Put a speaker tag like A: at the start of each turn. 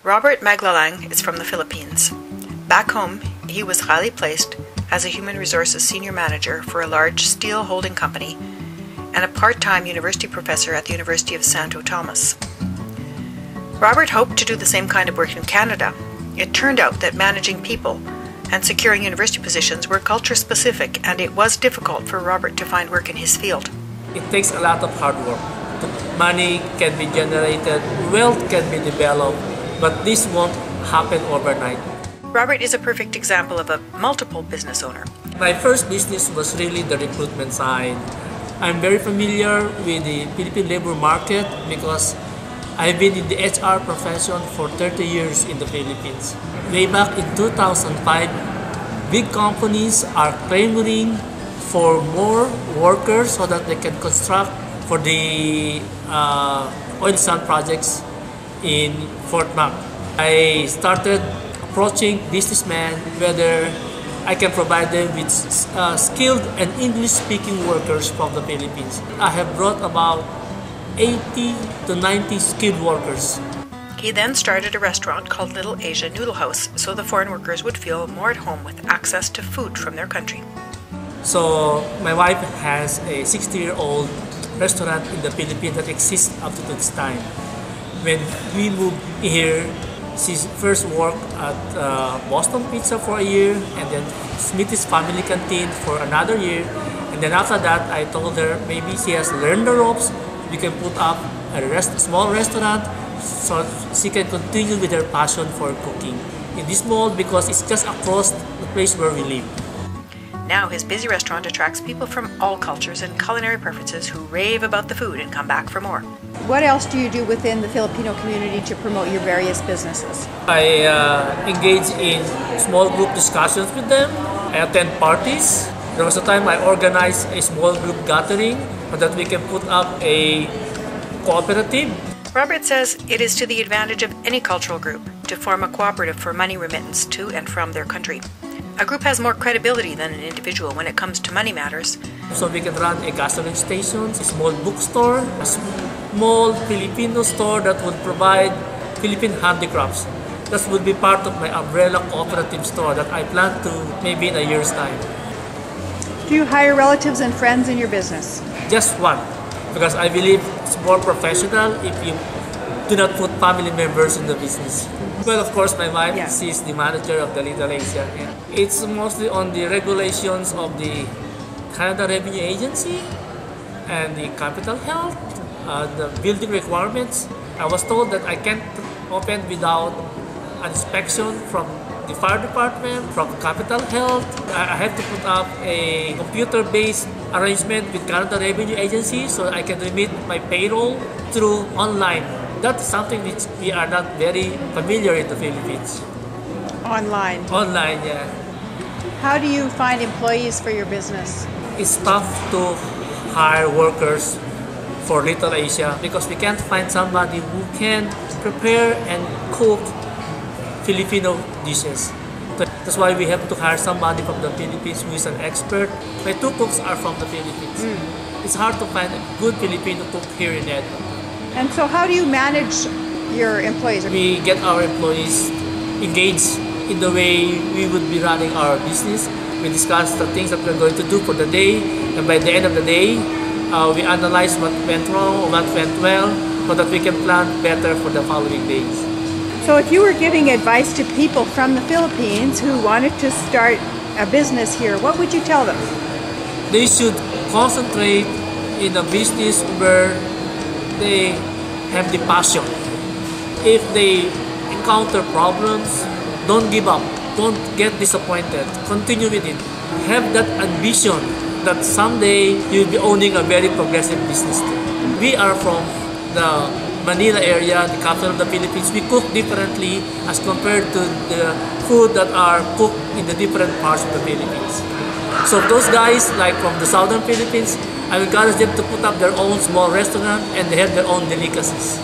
A: Robert Maglalang is from the Philippines. Back home, he was highly placed as a human resources senior manager for a large steel holding company and a part-time university professor at the University of Santo Tomas. Robert hoped to do the same kind of work in Canada. It turned out that managing people and securing university positions were culture-specific, and it was difficult for Robert to find work in his field.
B: It takes a lot of hard work. Money can be generated, wealth can be developed, but this won't happen overnight.
A: Robert is a perfect example of a multiple business owner.
B: My first business was really the recruitment side. I'm very familiar with the Philippine labor market because I've been in the HR profession for 30 years in the Philippines. Way back in 2005, big companies are clamoring for more workers so that they can construct for the oil sand projects in Fort Mac. I started approaching businessmen whether I can provide them with skilled and English-speaking workers from the Philippines. I have brought about 80 to 90 skilled workers.
A: He then started a restaurant called Little Asia Noodle House so the foreign workers would feel more at home with access to food from their country.
B: So my wife has a 60-year-old restaurant in the Philippines that exists up to this time. When we moved here, she first worked at Boston Pizza for a year, and then Smithy's Family Canteen for another year. And then after that, I told her maybe she has learned the ropes. We can put up a small restaurant so she can continue with her passion for cooking in this mall because it's just across the place where we live.
A: Now his busy restaurant attracts people from all cultures and culinary preferences who rave about the food and come back for more.
C: What else do you do within the Filipino community to promote your various businesses?
B: I engage in small group discussions with them. I attend parties. There was a time I organized a small group gathering so that we can put up a cooperative.
A: Robert says it is to the advantage of any cultural group to form a cooperative for money remittance to and from their country. A group has more credibility than an individual when it comes to money matters.
B: So we can run a gasoline station, a small bookstore, a small Filipino store that would provide Philippine handicrafts. That would be part of my umbrella cooperative store that I plan to maybe in a year's time.
C: Do you hire relatives and friends in your business?
B: Just one, because I believe it's more professional if you do not put family members in the business. Well, of course, my wife, she's the manager of the Little Asia. It's mostly on the regulations of the Canada Revenue Agency and the capital health, the building requirements. I was told that I can't open without an inspection from the fire department, from capital health. I have to put up a computer-based arrangement with Canada Revenue Agency so I can remit my payroll through online. That's something which we are not very familiar in the Philippines.
C: Online?
B: Online, yeah.
C: How do you find employees for your business?
B: It's tough to hire workers for Little Asia because we can't find somebody who can prepare and cook Filipino dishes. That's why we have to hire somebody from the Philippines who is an expert. My two cooks are from the Philippines. It's hard to find a good Filipino cook here in Edmonton.
C: And so how do you manage your employees?
B: We get our employees engaged in the way we would be running our business. We discuss the things that we're going to do for the day, and by the end of the day, we analyze what went wrong or what went well so that we can plan better for the following days.
C: So if you were giving advice to people from the Philippines who wanted to start a business here, what would you tell them?
B: They should concentrate in a business where they have the passion. If they encounter problems, don't give up. Don't get disappointed. Continue with it. Have that ambition that someday you'll be owning a very progressive business too. We are from the Manila area, the capital of the Philippines. We cook differently as compared to the food that are cooked in the different parts of the Philippines. So those guys, like from the southern Philippines, I encourage them to put up their own small restaurant and they have their own delicacies.